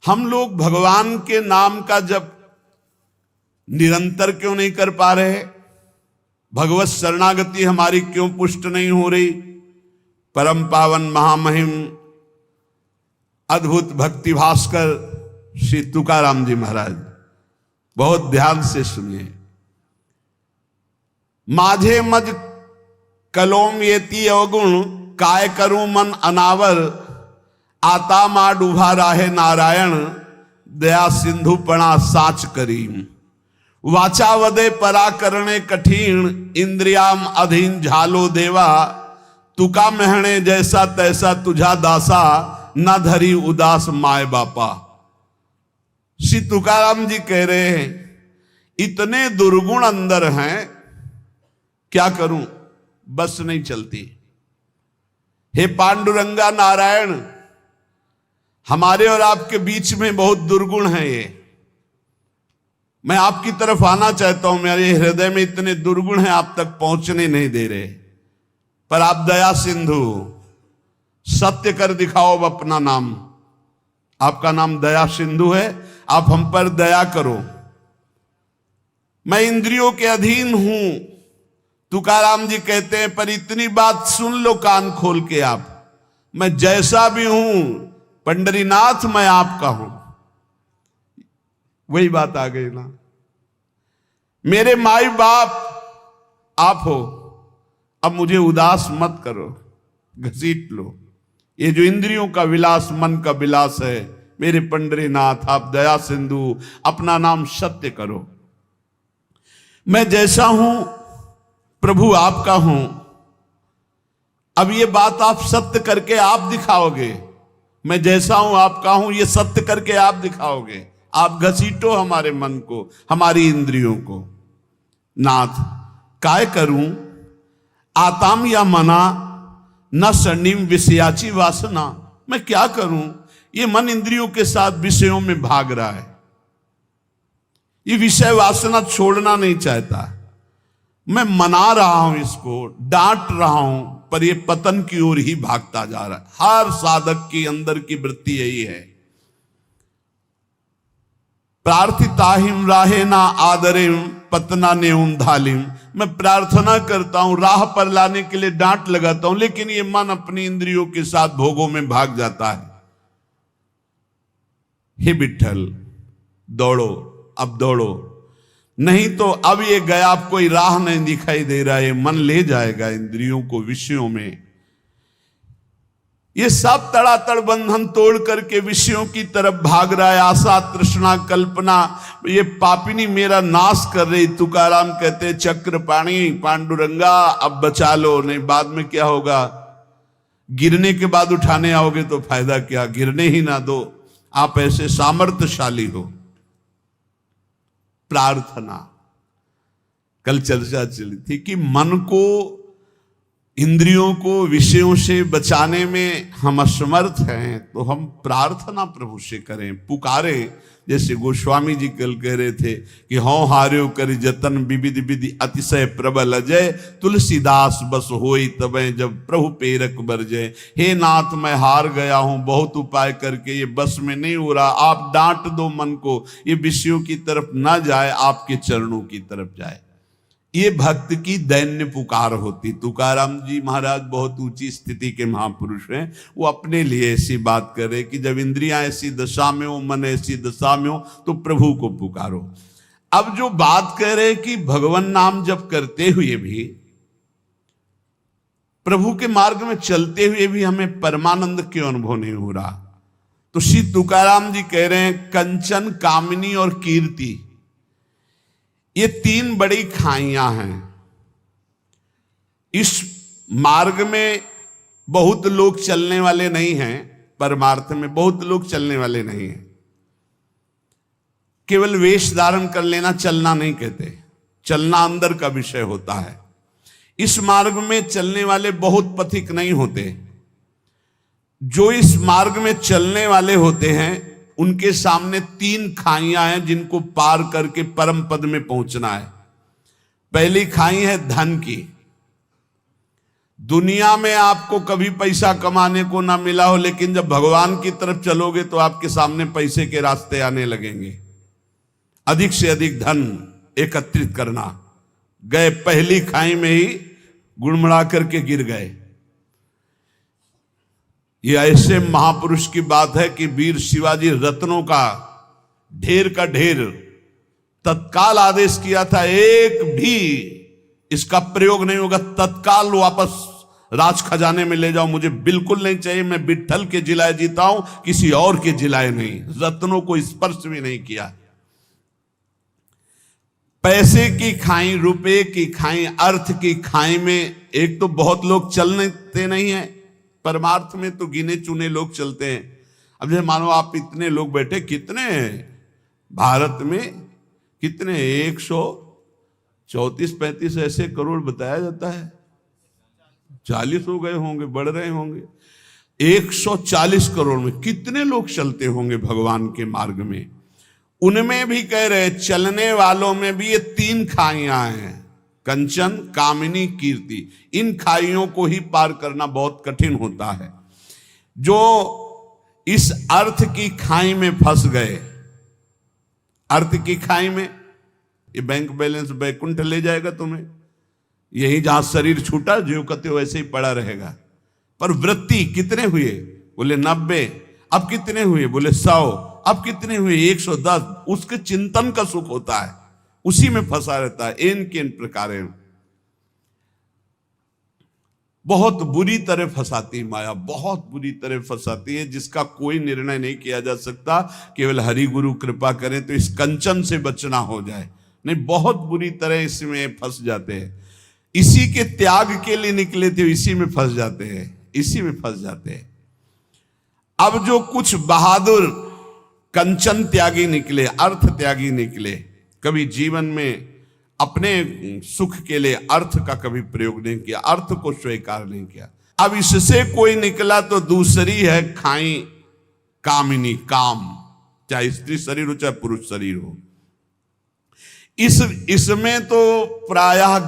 हम लोग भगवान के नाम का जप निरंतर क्यों नहीं कर पा रहे? भगवत शरणागति हमारी क्यों पुष्ट नहीं हो रही? परम पावन महामहिम अद्भुत भक्ति भास्कर श्री तुकाराम जी महाराज, बहुत ध्यान से सुनिए। माझे मज कलोम येती अवगुण, काय करूं मन अनावर, आता मा डूबा राहे नारायण, दया सिंधु पणा साच करीम। वाचा वदे परा करणे कठिन, इंद्रियाम अधीन झालो देवा, तुका महणे जैसा तैसा तुझा दासा, न धरी उदास माय बापा। श्री तुकाराम जी कह रहे हैं इतने दुर्गुण अंदर हैं, क्या करूं, बस नहीं चलती। हे पांडुरंगा नारायण, हमारे और आपके बीच में बहुत दुर्गुण है ये। मैं आपकी तरफ आना चाहता हूं, मेरे हृदय में इतने दुर्गुण हैं, आप तक पहुंचने नहीं दे रहे। पर आप दया सिंधु, सत्य कर दिखाओ अब अपना नाम। आपका नाम दया सिंधु है, आप हम पर दया करो। मैं इंद्रियों के अधीन हूं, तुकाराम जी कहते हैं, पर इतनी बात सुन लो कान खोल के आप, मैं जैसा भी हूं पंडरीनाथ मैं आपका हूं। वही बात आ गई ना, मेरे माई बाप आप हो, अब मुझे उदास मत करो, घसीट लो। ये जो इंद्रियों का विलास, मन का विलास है, मेरे पंडरीनाथ आप दया सिंधु अपना नाम सत्य करो। मैं जैसा हूं प्रभु आपका हूं, अब ये बात आप सत्य करके आप दिखाओगे। मैं जैसा हूं आपका हूं, ये सत्य करके आप दिखाओगे। आप घसीटो हमारे मन को, हमारी इंद्रियों को। नाथ काय करूं आताम या मना, न स्वर्णिम विषयाची वासना। मैं क्या करूं, ये मन इंद्रियों के साथ विषयों में भाग रहा है, ये विषय वासना छोड़ना नहीं चाहता। मैं मना रहा हूं इसको, डांट रहा हूं, पर ये पतन की ओर ही भागता जा रहा है। हर साधक की अंदर की वृत्ति यही है। प्रार्थिताहिम राहे ना आदरिम, पतना ने धालिम। मैं प्रार्थना करता हूं, राह पर लाने के लिए डांट लगाता हूं, लेकिन ये मन अपनी इंद्रियों के साथ भोगों में भाग जाता है। हे विठ्ठल दौड़ो, अब दौड़ो, नहीं तो अब ये गया, अब कोई राह नहीं दिखाई दे रहा है, मन ले जाएगा इंद्रियों को विषयों में। ये सब तड़ातड़ बंधन तोड़ करके विषयों की तरफ भाग रहा है। आशा तृष्णा कल्पना ये पापिनी मेरा नाश कर रही। तुकाराम कहते चक्रपाणी पांडुरंगा अब बचा लो, नहीं बाद में क्या होगा, गिरने के बाद उठाने आओगे तो फायदा क्या, गिरने ही ना दो। आप ऐसे सामर्थ्यशाली हो। प्रार्थना, कल चर्चा चली थी कि मन को, इंद्रियों को विषयों से बचाने में हम असमर्थ हैं, तो हम प्रार्थना प्रभु से करें, पुकारें। जैसे गोस्वामी जी कल कह रहे थे कि हौ हार्यो करि जतन, विविधि विधि अतिशय प्रबल अजय, तुलसीदास बस होई तबे जब प्रभु पेरक बरजय। हे नाथ मैं हार गया हूं, बहुत उपाय करके ये बस में नहीं हो रहा, आप डांट दो मन को, ये विषयों की तरफ ना जाए, आपके चरणों की तरफ जाए। ये भक्त की दैन्य पुकार होती। तुकाराम जी महाराज बहुत ऊंची स्थिति के महापुरुष हैं, वो अपने लिए ऐसी बात करे कि जब इंद्रियां ऐसी दशा में हो, मन ऐसी दशा में हो, तो प्रभु को पुकारो। अब जो बात कह रहे कि भगवान नाम जप करते हुए भी, प्रभु के मार्ग में चलते हुए भी हमें परमानंद क्यों अनुभव नहीं हो रहा, तो श्री तुकाराम जी कह रहे हैं कंचन, कामिनी और कीर्ति, ये तीन बड़ी खाइयां हैं। इस मार्ग में बहुत लोग चलने वाले नहीं हैं, परमार्थ में बहुत लोग चलने वाले नहीं हैं। केवल वेश धारण कर लेना चलना नहीं कहते, चलना अंदर का विषय होता है। इस मार्ग में चलने वाले बहुत पथिक नहीं होते। जो इस मार्ग में चलने वाले होते हैं उनके सामने तीन खाइयां हैं जिनको पार करके परम पद में पहुंचना है। पहली खाई है धन की। दुनिया में आपको कभी पैसा कमाने को ना मिला हो, लेकिन जब भगवान की तरफ चलोगे तो आपके सामने पैसे के रास्ते आने लगेंगे। अधिक से अधिक धन एकत्रित करना, गए पहली खाई में ही गुड़मड़ा करके गिर गए। ये ऐसे महापुरुष की बात है कि वीर शिवाजी रत्नों का ढेर तत्काल आदेश किया था, एक भी इसका प्रयोग नहीं होगा, तत्काल वापस राज खजाने में ले जाओ, मुझे बिल्कुल नहीं चाहिए, मैं विट्ठल के जिलाए जीता हूं, किसी और के जिलाए नहीं। रत्नों को स्पर्श भी नहीं किया। पैसे की खाई, रुपए की खाई, अर्थ की खाई में एक तो बहुत लोग चलते नहीं है, परमार्थ में तो गिने चुने लोग चलते हैं। अब जैसे मानो आप इतने लोग बैठे, कितने भारत में कितने 134-35 ऐसे करोड़ बताया जाता है, 40 हो गए होंगे, बढ़ रहे होंगे। 140 करोड़ में कितने लोग चलते होंगे भगवान के मार्ग में। उनमें भी कह रहे चलने वालों में भी ये 3 खाइयां हैं, कंचन, कामिनी, कीर्ति। इन खाइयों को ही पार करना बहुत कठिन होता है। जो इस अर्थ की खाई में फंस गए, अर्थ की खाई में, ये बैंक बैलेंस बैकुंठ ले जाएगा तुम्हें, यही जहां शरीर छूटा जो कहते हो वैसे ही पड़ा रहेगा। पर वृत्ति कितने हुए? बोले 90। अब कितने हुए? बोले 100। अब कितने हुए? 110। उसके चिंतन का सुख होता है, उसी में फंसा रहता है। इन के इन प्रकार बहुत बुरी तरह फंसाती माया, बहुत बुरी तरह फंसाती है, जिसका कोई निर्णय नहीं किया जा सकता। केवल हरि गुरु कृपा करें तो इस कंचन से बचना हो जाए, नहीं बहुत बुरी तरह इसमें फंस जाते हैं। इसी के त्याग के लिए निकले थे, इसी में फंस जाते हैं, इसी में फंस जाते हैं। अब जो कुछ बहादुर कंचन त्यागी निकले, अर्थ त्यागी निकले, कभी जीवन में अपने सुख के लिए अर्थ का कभी प्रयोग नहीं किया, अर्थ को स्वीकार नहीं किया। अब इससे कोई निकला तो दूसरी है खाई, कामिनी, काम, चाहे स्त्री शरीर हो चाहे पुरुष शरीर हो। इसमें तो प्रायः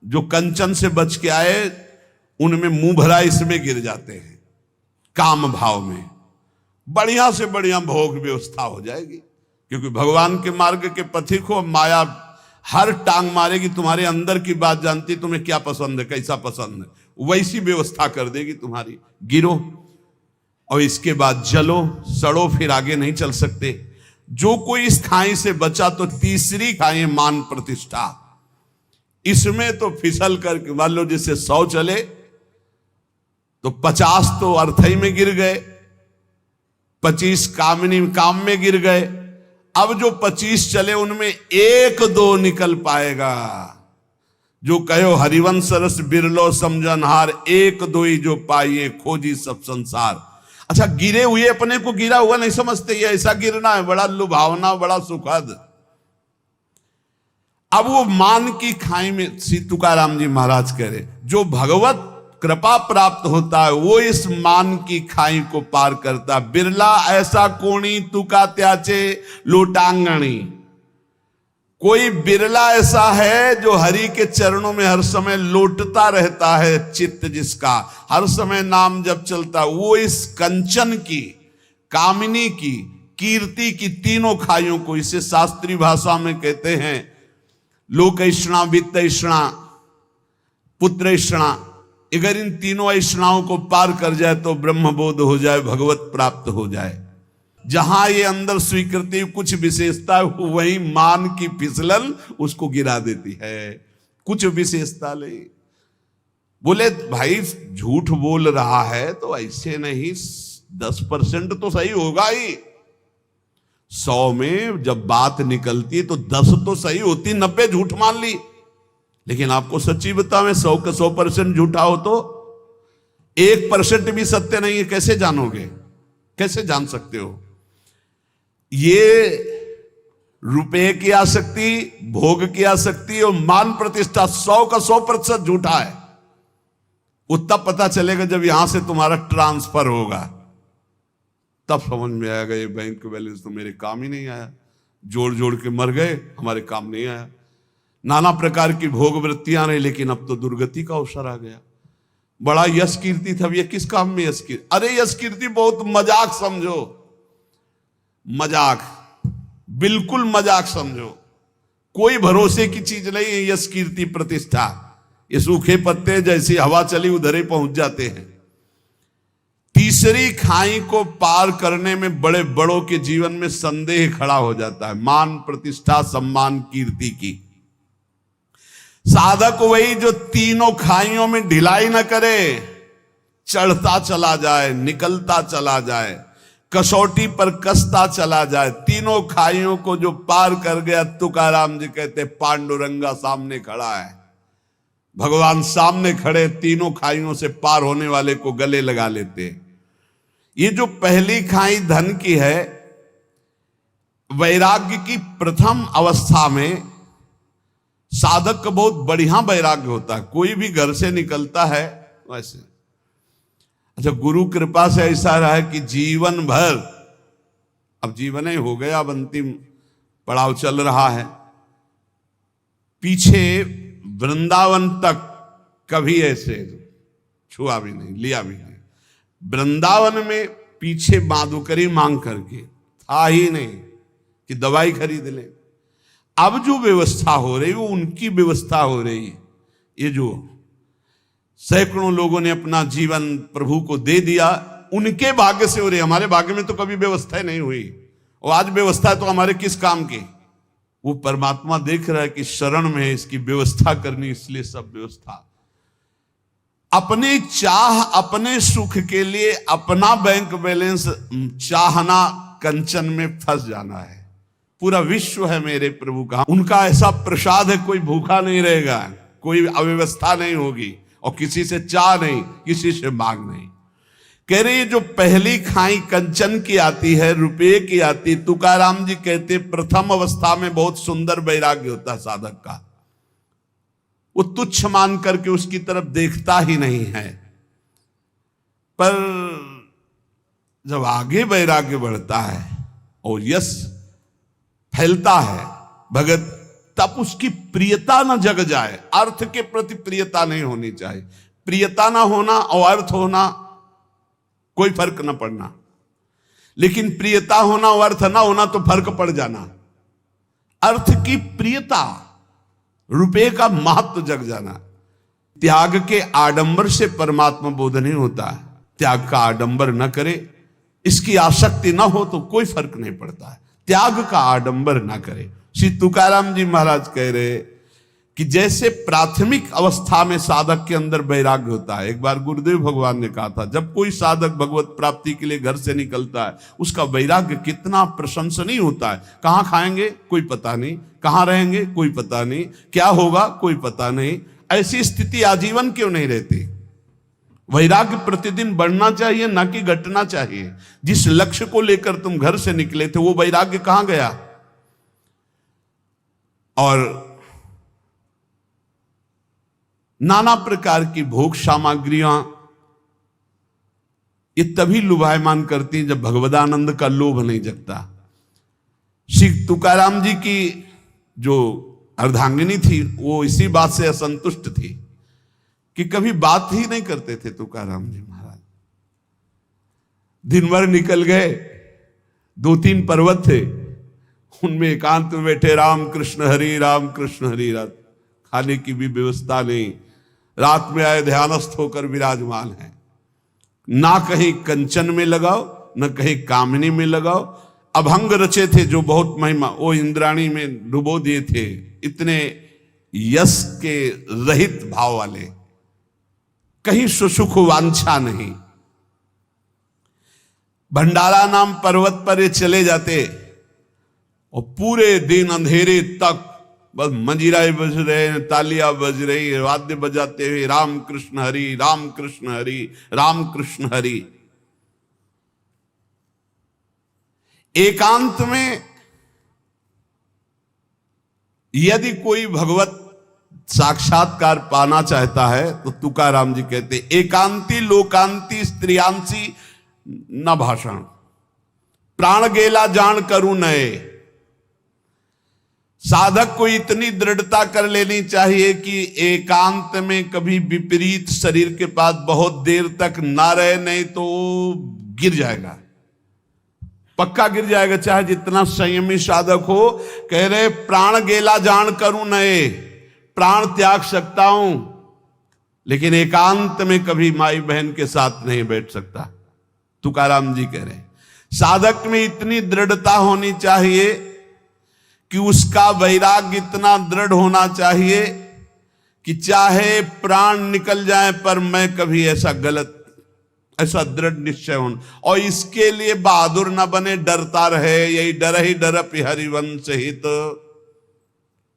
जो कंचन से बच के आए उनमें मुंह भरा इसमें गिर जाते हैं। काम भाव में बढ़िया से बढ़िया भोग व्यवस्था हो जाएगी, क्योंकि भगवान के मार्ग के पथिक हो, माया हर टांग मारेगी, तुम्हारे अंदर की बात जानती, तुम्हें क्या पसंद है, कैसा पसंद है, वैसी व्यवस्था कर देगी तुम्हारी। गिरो और इसके बाद जलो, सड़ो, फिर आगे नहीं चल सकते। जो कोई इस खाई से बचा तो तीसरी खाई मान प्रतिष्ठा, इसमें तो फिसल कर मान लो जैसे 100 चले तो 50 तो अर्थई में गिर गए, 25 कामिनी काम में गिर गए। अब जो 25 चले उनमें 1-2 निकल पाएगा। जो कहो हरिवंश रस बिरलो समझनहार, 1-2 ही जो पाइए खोजी सब संसार। अच्छा, गिरे हुए अपने को गिरा हुआ नहीं समझते, ये ऐसा गिरना है बड़ा लुभावना, बड़ा सुखद। अब वो मान की खाई में, श्री तुकाराम जी महाराज कह रहे, जो भगवत कृपा प्राप्त होता है वो इस मान की खाई को पार करता। बिरला ऐसा कोणी तुका त्याचे लोटांगणी, कोई बिरला ऐसा है जो हरि के चरणों में हर समय लोटता रहता है। चित्त जिसका हर समय नाम जब चलता, वो इस कंचन की, कामिनी की, कीर्ति की तीनों खाइयों को, इसे शास्त्रीय भाषा में कहते हैं लोक ऐषणा, वित्त ऐषणा, पुत्र ऐषणा। अगर इन तीनों ऐषणाओं को पार कर जाए तो ब्रह्मबोध हो जाए, भगवत प्राप्त हो जाए। जहां ये अंदर स्वीकृति कुछ विशेषता, वही मान की फिसलन उसको गिरा देती है। कुछ विशेषता नहीं। बोले भाई झूठ बोल रहा है तो ऐसे नहीं, 10% तो सही होगा ही। 100 में जब बात निकलती तो 10 तो सही होती, 90 झूठ मान ली। लेकिन आपको सच्ची बताऊं, 100 का 100% झूठा हो तो 1% भी सत्य नहीं है, कैसे जानोगे, कैसे जान सकते हो? ये रुपए की आसक्ति, भोग की आसक्ति और मान प्रतिष्ठा 100 का 100% झूठा है। वो तब पता चलेगा जब यहां से तुम्हारा ट्रांसफर होगा, तब समझ में आएगा ये बैंक बैलेंस तो मेरे काम ही नहीं आया। जोड़ जोड़ के मर गए, हमारे काम नहीं आया। नाना प्रकार की भोग वृत्तियां रही, लेकिन अब तो दुर्गति का अवसर आ गया। बड़ा यश कीर्ति था, ये किस काम में यश कीर्ति? अरे यश कीर्ति बहुत मजाक समझो, मजाक, बिल्कुल मजाक समझो, कोई भरोसे की चीज नहीं है यश कीर्ति प्रतिष्ठा। ये सूखे पत्ते जैसी हवा चली उधर ही पहुंच जाते हैं। तीसरी खाई को पार करने में बड़े बड़ों के जीवन में संदेह खड़ा हो जाता है, मान प्रतिष्ठा सम्मान कीर्ति की। साधक वही जो तीनों खाइयों में ढिलाई न करे, चढ़ता चला जाए, निकलता चला जाए, कसौटी पर कसता चला जाए। तीनों खाइयों को जो पार कर गया, तुकाराम जी कहते पांडुरंगा सामने खड़ा है, भगवान सामने खड़े, तीनों खाइयों से पार होने वाले को गले लगा लेते। ये जो पहली खाई धन की है, वैराग्य की प्रथम अवस्था में साधक का बहुत बढ़िया वैराग्य होता है। कोई भी घर से निकलता है वैसे, अच्छा गुरु कृपा से ऐसा रहा है कि जीवन भर, अब जीवन ही हो गया, अब अंतिम पड़ाव चल रहा है, पीछे वृंदावन तक कभी ऐसे छुआ भी नहीं, लिया भी नहीं। वृंदावन में पीछे माधुकरी मांग करके था ही नहीं कि दवाई खरीद ले। अब जो व्यवस्था हो रही वो उनकी व्यवस्था हो रही है। ये जो सैकड़ों लोगों ने अपना जीवन प्रभु को दे दिया, उनके भाग्य से हो रही। हमारे भाग्य में तो कभी व्यवस्था नहीं हुई, और आज व्यवस्था है तो हमारे किस काम की? वो परमात्मा देख रहा है कि शरण में है, इसकी व्यवस्था करनी, इसलिए सब व्यवस्था। अपनी चाह, अपने सुख के लिए अपना बैंक बैलेंस चाहना, कंचन में फंस जाना है। पूरा विश्व है मेरे प्रभु का, उनका ऐसा प्रसाद है, कोई भूखा नहीं रहेगा, कोई अव्यवस्था नहीं होगी, और किसी से चाह नहीं, किसी से मांग नहीं। कह रही जो पहली खाई कंचन की आती है, रुपये की आती, तुकाराम जी कहते प्रथम अवस्था में बहुत सुंदर वैराग्य होता है साधक का। वो तुच्छ मान करके उसकी तरफ देखता ही नहीं है, पर जब आगे वैराग्य बढ़ता है और यश फैलता है भगत, तब उसकी प्रियता न जग जाए। अर्थ के प्रति प्रियता नहीं होनी चाहिए। प्रियता ना होना और अर्थ होना कोई फर्क न पड़ना, लेकिन प्रियता होना और अर्थ ना होना तो फर्क पड़ जाना। अर्थ की प्रियता, रुपये का महत्व जग जाना। त्याग के आडंबर से परमात्मा बोध नहीं होता है। त्याग का आडंबर न करे, इसकी आसक्ति न हो तो कोई फर्क नहीं पड़ता है। त्याग का आडंबर ना करे। श्री तुकाराम जी महाराज कह रहे कि जैसे प्राथमिक अवस्था में साधक के अंदर वैराग्य होता है। एक बार गुरुदेव भगवान ने कहा था, जब कोई साधक भगवत प्राप्ति के लिए घर से निकलता है, उसका वैराग्य कितना प्रशंसनीय होता है। कहाँ खाएंगे कोई पता नहीं, कहाँ रहेंगे कोई पता नहीं, क्या होगा कोई पता नहीं। ऐसी स्थिति आजीवन क्यों नहीं रहती? वैराग्य प्रतिदिन बढ़ना चाहिए, ना कि घटना चाहिए। जिस लक्ष्य को लेकर तुम घर से निकले थे, वो वैराग्य कहां गया? और नाना प्रकार की भोग सामग्रियां ये तभी लुभायमान करती जब भगवदानंद का लोभ नहीं जगता। श्री तुकाराम जी की जो अर्धांगिनी थी, वो इसी बात से असंतुष्ट थी कि कभी बात ही नहीं करते थे तुकाराम जी महाराज। दिन भर निकल गए, 2-3 पर्वत थे, उनमें एकांत में बैठे राम कृष्ण हरि राम कृष्ण हरि। रात खाने की भी व्यवस्था नहीं, रात में आए ध्यानस्थ होकर विराजमान है। ना कहीं कंचन में लगाओ, न कहीं कामिनी में लगाओ। अभंग रचे थे जो बहुत महिमा, वो इंद्राणी में डुबो दिए थे। इतने यश के रहित भाव वाले, कहीं सुसुख वांछा नहीं। भंडारा नाम पर्वत पर ये चले जाते और पूरे दिन अंधेरे तक बस मंजीराएं बज रहे, तालियां बज रही, वाद्य बजाते हुए राम कृष्ण हरि राम कृष्ण हरि राम कृष्ण हरि। एकांत में यदि कोई भगवत साक्षात्कार पाना चाहता है तो तुकाराम जी कहते एकांती लोकांती स्त्रियांसी न भाषण, प्राण गेला जान करूं नए। साधक को इतनी दृढ़ता कर लेनी चाहिए कि एकांत में कभी विपरीत शरीर के पास बहुत देर तक ना रहे, नहीं तो गिर जाएगा, पक्का गिर जाएगा। चाहे जितना संयमी साधक हो, कह रहे प्राण गेला जान करूं नए, प्राण त्याग सकता हूं, लेकिन एकांत में कभी माई बहन के साथ नहीं बैठ सकता। तुकाराम जी कह रहे साधक में इतनी दृढ़ता होनी चाहिए कि उसका वैराग्य इतना दृढ़ होना चाहिए कि चाहे प्राण निकल जाए पर मैं कभी ऐसा ऐसा दृढ़ निश्चय होना। और इसके लिए बहादुर न बने, डरता रहे, यही डर ही डर हरिवंश हित,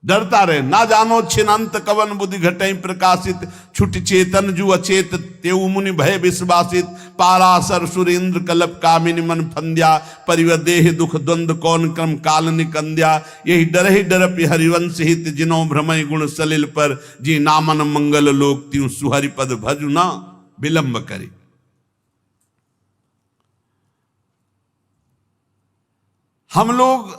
डरता रहे। ना जानो छिनंत कवन बुद्धि घटई प्रकाशित, छुट चेतन जु अचेत तेउ मुनि भय विश्वासित, पारासर सुरेंद्र कलप कामिनी मन फंद्या, परिवदेह दुख द्वंद कौन क्रम काल निकंद्या, यही डर हरिवंश हित, जिनो भ्रमय गुण सलिल पर, जी नामन मंगल लोक त्यों सुहरिपद भजु न विलंब करी। हम लोग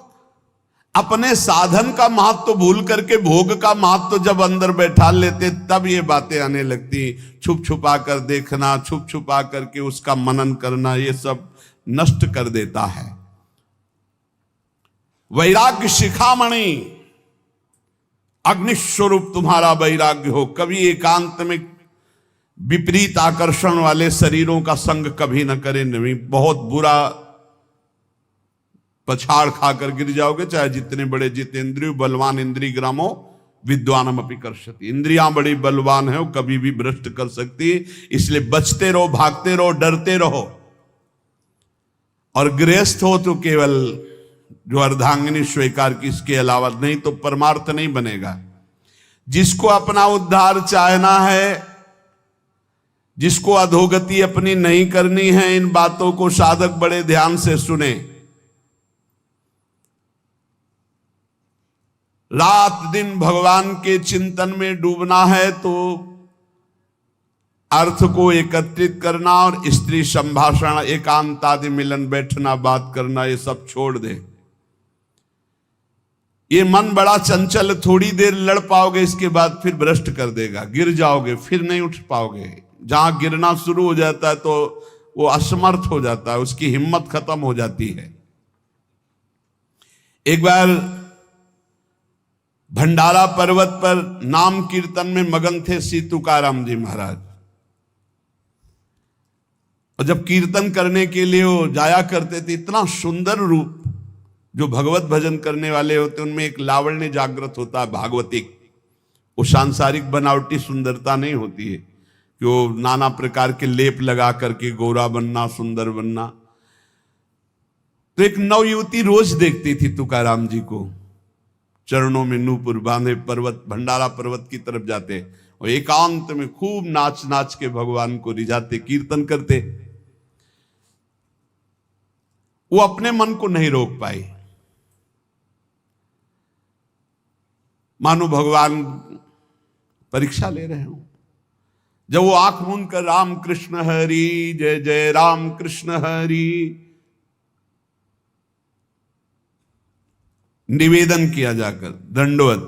अपने साधन का महत्व भूल करके भोग का महत्व जब अंदर बैठा लेते, तब ये बातें आने लगती। छुप छुपा कर देखना, छुप छुपा करके उसका मनन करना, ये सब नष्ट कर देता है। वैराग्य शिखामणि, अग्निस्वरूप तुम्हारा वैराग्य हो। कभी एकांत में विपरीत आकर्षण वाले शरीरों का संग कभी न करे, नहीं बहुत बुरा पछाड़ खाकर गिर जाओगे। चाहे जितने बड़े जितेंद्रिय बलवान इंद्रिय ग्रामो विद्वानम अपि कर्षति, इंद्रियां बड़ी बलवान है, वो कभी भी भ्रष्ट कर सकती है। इसलिए बचते रहो, भागते रहो, डरते रहो। और गृहस्थ हो तो केवल जो अर्धांगिनी स्वीकार की, इसके अलावा नहीं तो परमार्थ नहीं बनेगा। जिसको अपना उद्धार चाहना है, जिसको अधोगति अपनी नहीं करनी है, इन बातों को साधक बड़े ध्यान से सुने। रात दिन भगवान के चिंतन में डूबना है तो अर्थ को एकत्रित करना और स्त्री संभाषण, एकांत आदि मिलन, बैठना, बात करना, ये सब छोड़ दे। ये मन बड़ा चंचल, थोड़ी देर लड़ पाओगे, इसके बाद फिर भ्रष्ट कर देगा, गिर जाओगे, फिर नहीं उठ पाओगे। जहां गिरना शुरू हो जाता है तो वो असमर्थ हो जाता है, उसकी हिम्मत खत्म हो जाती है। एक बार भंडारा पर्वत पर नाम कीर्तन में मगन थे श्री तुकाराम जी महाराज। और जब कीर्तन करने के लिए वो जाया करते थे, इतना सुंदर रूप, जो भगवत भजन करने वाले होते उनमें एक लावण्य जागृत होता है, भागवतिक। वो सांसारिक बनावटी सुंदरता नहीं होती है कि वो नाना प्रकार के लेप लगा करके गोरा बनना, सुंदर बनना। तो एक नवयुवती रोज देखती थी तुकाराम जी को, चरणों में नूपुर बांधे पर्वत, भंडारा पर्वत की तरफ जाते और एकांत में खूब नाच नाच के भगवान को रिझाते, कीर्तन करते। वो अपने मन को नहीं रोक पाई, मानो भगवान परीक्षा ले रहे हो। जब वो आंख मूंद कर राम कृष्ण हरि जय जय राम कृष्ण हरि निवेदन किया जाकर, दंडवत,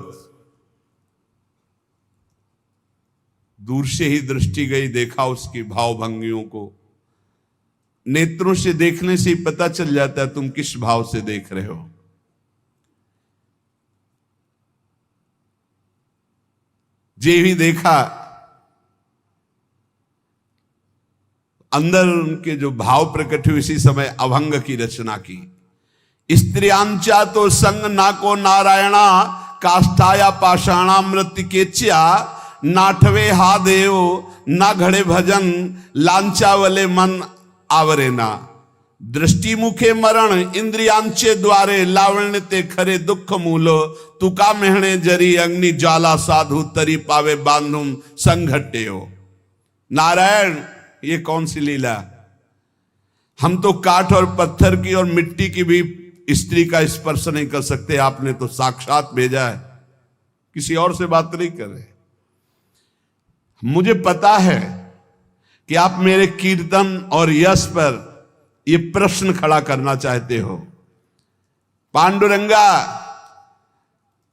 दूर से ही दृष्टि गई, देखा उसकी भाव भंगियों को। नेत्रों से देखने से ही पता चल जाता है तुम किस भाव से देख रहे हो। जे भी देखा, अंदर उनके जो भाव प्रकट हुए, इसी समय अभंग की रचना की। स्त्रियांचा तो संग ना को नारायणा, काष्ठाया पाषाणा मृत्यु केच्या, नाठवे हा देव ना घड़े भजन, लांचावले मन आवरेना। दृष्टि मुखे मरण इंद्रियांचे द्वारे, लावण्य ते खरे दुख मूलो, तुका मेहणे जरी अग्नि ज्वाला, साधु तरी पावे बांधुम संघटे हो। नारायण, ये कौन सी लीला? हम तो काठ और पत्थर की और मिट्टी की भी स्त्री का स्पर्श नहीं कर सकते, आपने तो साक्षात भेजा है, किसी और से बात नहीं कर रहे। मुझे पता है कि आप मेरे कीर्तन और यश पर यह प्रश्न खड़ा करना चाहते हो। पांडुरंगा,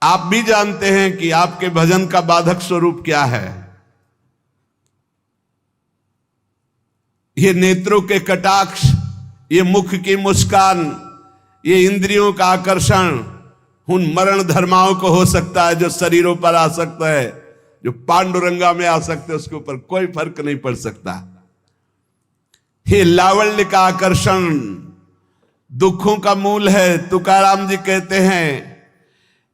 आप भी जानते हैं कि आपके भजन का बाधक स्वरूप क्या है। ये नेत्रों के कटाक्ष, ये मुख की मुस्कान, ये इंद्रियों का आकर्षण उन मरण धर्माओं को हो सकता है जो शरीरों पर आ सकता है, जो पांडुरंगा में आ सकते हैं, उसके ऊपर कोई फर्क नहीं पड़ सकता। ये लावण्य का आकर्षण दुखों का मूल है। तुकाराम जी कहते हैं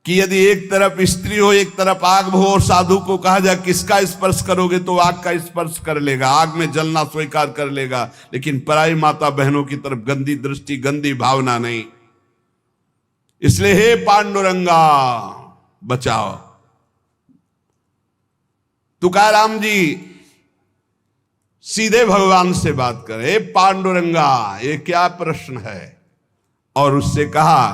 कि यदि एक तरफ स्त्री हो, एक तरफ आग हो, और साधु को कहा जाए किसका स्पर्श करोगे, तो आग का स्पर्श कर लेगा, आग में जलना स्वीकार कर लेगा, लेकिन पराई माता बहनों की तरफ गंदी दृष्टि, गंदी भावना नहीं। इसलिए हे पांडुरंगा बचाओ। तुकाराम जी सीधे भगवान से बात करे, हे पांडुरंगा ये क्या प्रश्न है। और उससे कहा,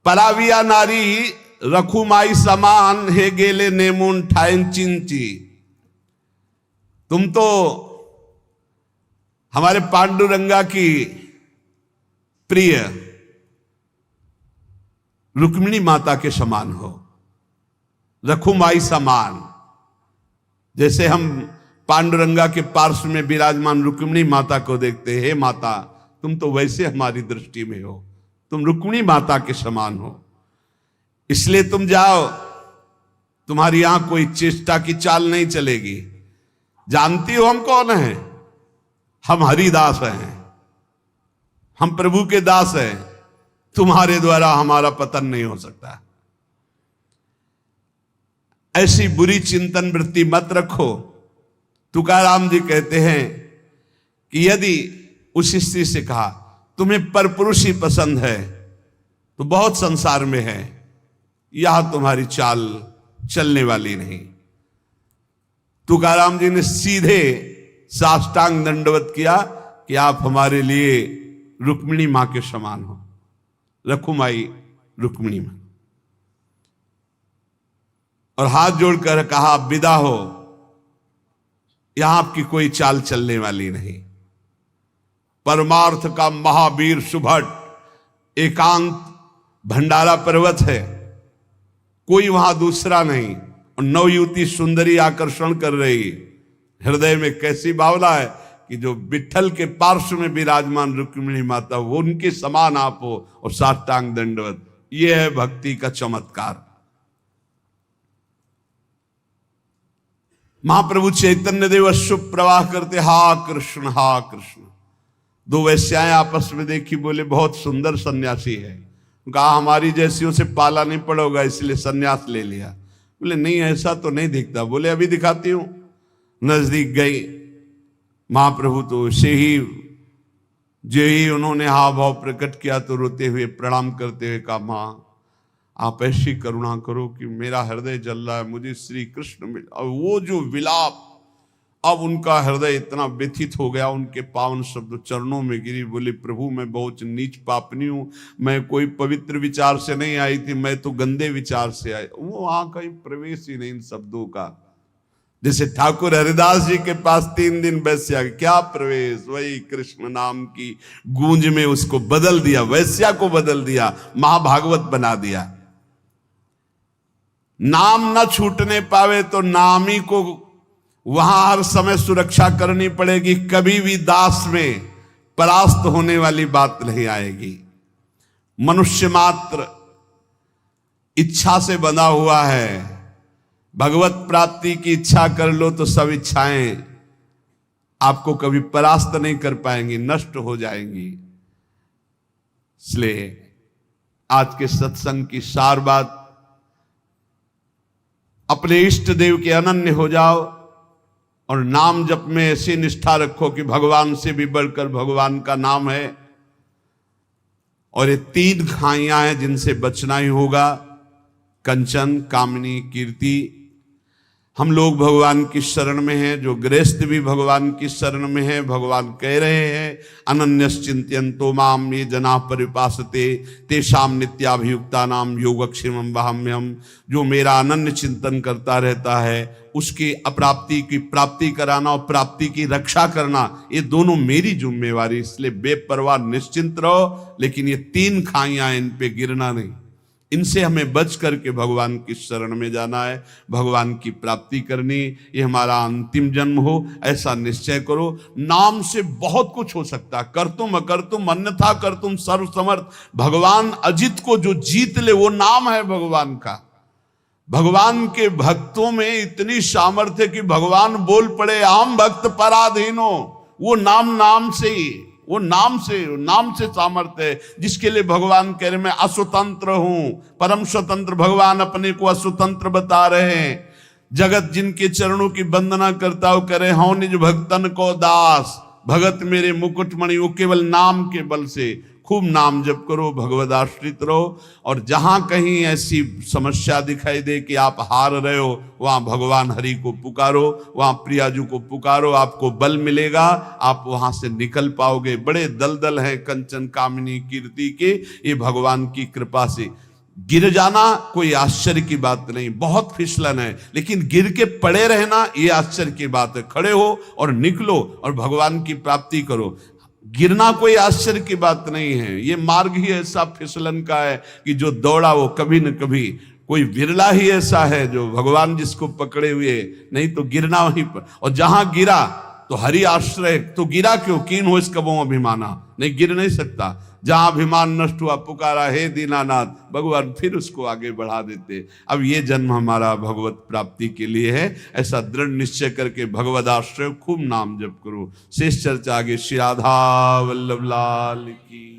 पराविया नारी रखुमाई समान हे गेले नेमुन ठाइन चिंची। तुम तो हमारे पांडुरंगा की प्रिय रुक्मिणी माता के समान हो, रखुमाई समान। जैसे हम पांडुरंगा के पार्श्व में विराजमान रुक्मिणी माता को देखते, हे माता तुम तो वैसे हमारी दृष्टि में हो, तुम रुक्मिणी माता के समान हो। इसलिए तुम जाओ, तुम्हारी यहां कोई चेष्टा की चाल नहीं चलेगी। जानती हो हम कौन हैं? हम हरिदास हैं, हम प्रभु के दास हैं। तुम्हारे द्वारा हमारा पतन नहीं हो सकता। ऐसी बुरी चिंतन वृत्ति मत रखो। तुकाराम जी कहते हैं कि यदि उस स्त्री से कहा तुम्हें परपुरुष ही पसंद है तो बहुत संसार में है, यह तुम्हारी चाल चलने वाली नहीं। तुकाराम जी ने सीधे साष्टांग दंडवत किया कि आप हमारे लिए रुक्मिणी मां के समान हो, रखुमाई रुक्मिणी मां। और हाथ जोड़कर कहा विदा हो, यहां आपकी कोई चाल चलने वाली नहीं। परमार्थ का महावीर सुभट एकांत भंडारा पर्वत है, कोई वहां दूसरा नहीं। और नवयुवती सुंदरी आकर्षण कर रही, हृदय में कैसी भावना है कि जो विठ्ठल के पार्श्व में विराजमान रुक्मिणी माता, वो उनके समान आप हो और साष्टांग दंडवत। यह है भक्ति का चमत्कार। महाप्रभु चैतन्य देव शुभ प्रवाह करते, हा कृष्ण हा कृष्ण। दो वैश्याएं आपस में देखी, बोले बहुत सुंदर सन्यासी है। कहा हमारी जैसियों से पाला नहीं पड़ोगा, इसलिए सन्यास ले लिया। बोले नहीं ऐसा तो नहीं दिखता। बोले अभी दिखाती हूं। नजदीक गई महाप्रभु, तो उसे ही जो ही उन्होंने हाव भाव प्रकट किया तो रोते हुए प्रणाम करते हुए कहा, मां आप ऐसी करुणा करो कि मेरा हृदय जल रहा है, मुझे श्री कृष्ण मिल। और वो जो विलाप, अब उनका हृदय इतना व्यथित हो गया, उनके पावन शब्द चरणों में गिरी। बोले प्रभु मैं बहुत नीच पापनी हूं, मैं कोई पवित्र विचार से नहीं आई थी, मैं तो गंदे विचार से आई। वो वहां कहीं प्रवेश ही नहीं इन शब्दों का। जैसे ठाकुर हरिदास जी के पास 3 दिन वैश्या, क्या प्रवेश, वही कृष्ण नाम की गूंज में उसको बदल दिया, वैश्या को बदल दिया, महाभागवत बना दिया। नाम न छूटने पावे तो नामी को वहां हर समय सुरक्षा करनी पड़ेगी। कभी भी दास में परास्त होने वाली बात नहीं आएगी। मनुष्य मात्र इच्छा से बंधा हुआ है। भगवत प्राप्ति की इच्छा कर लो तो सब इच्छाएं आपको कभी परास्त नहीं कर पाएंगी, नष्ट हो जाएंगी। इसलिए आज के सत्संग की सार बात, अपने इष्ट देव के अनन्य हो जाओ और नाम जप में ऐसी निष्ठा रखो कि भगवान से भी बढ़कर भगवान का नाम है। और ये 3 खाइयां हैं जिनसे बचना ही होगा, कंचन, कामनी, कीर्ति। हम लोग भगवान की शरण में हैं, जो गृहस्थ भी भगवान की शरण में है। भगवान कह रहे हैं अनन्यश्चिंत्यन्तो माम ये जना परिपासते तेषाम नित्याभियुक्ता नाम योगक्षेमं वहाम्यहम्। जो मेरा अनन्य चिंतन करता रहता है उसकी अप्राप्ति की प्राप्ति कराना और प्राप्ति की रक्षा करना, ये दोनों मेरी जिम्मेवारी। इसलिए बेपरवाह निश्चिंत रहो, लेकिन ये 3 खाइयां इन पे गिरना नहीं। इनसे हमें बच करके भगवान की शरण में जाना है, भगवान की प्राप्ति करनी, ये हमारा अंतिम जन्म हो, ऐसा निश्चय करो। नाम से बहुत कुछ हो सकता, कर तुम अकर तुम अन्यथा कर तुम सर्वसमर्थ। भगवान अजित को जो जीत ले वो नाम है भगवान का। भगवान के भक्तों में इतनी सामर्थ्य कि भगवान बोल पड़े आम भक्त पराधीनो, वो नाम से ही, वो नाम से सामर्थ्य है, जिसके लिए भगवान कह रहे मैं अस्वतंत्र हूं, परम स्वतंत्र। भगवान अपने को अस्वतंत्र बता रहे हैं। जगत जिनके चरणों की वंदना करता हो करे हूं निज भक्तन को दास, भगत मेरे मुकुटमणि। वो केवल नाम के बल से खूब नाम जप करो, भगवद आश्रित रहो। और जहां कहीं ऐसी समस्या दिखाई दे कि आप हार रहे हो, वहां भगवान हरि को पुकारो, वहां प्रियाजू को पुकारो, आपको बल मिलेगा, आप वहां से निकल पाओगे। बड़े दलदल हैं कंचन कामिनी कीर्ति के, ये भगवान की कृपा से। गिर जाना कोई आश्चर्य की बात नहीं, बहुत फिसलन है, लेकिन गिर के पड़े रहना ये आश्चर्य की बात है। खड़े हो और निकलो और भगवान की प्राप्ति करो। गिरना कोई आश्चर्य की बात नहीं है, ये मार्ग ही ऐसा फिसलन का है कि जो दौड़ा वो कभी न कभी, कोई विरला ही ऐसा है जो भगवान जिसको पकड़े हुए, नहीं तो गिरना वहीं पर। और जहां गिरा तो हरि आश्रय, तो गिरा क्यों, कीन हो इस कबों अभिमाना, नहीं गिर नहीं सकता। जहां अभिमान नष्ट हुआ पुकारा हे दीनानाथ, भगवान फिर उसको आगे बढ़ा देते। अब ये जन्म हमारा भगवत प्राप्ति के लिए है, ऐसा दृढ़ निश्चय करके भगवद आश्रय खूब नाम जप करो। शेष चर्चा आगे। श्री राधा वल्लभ लाल की।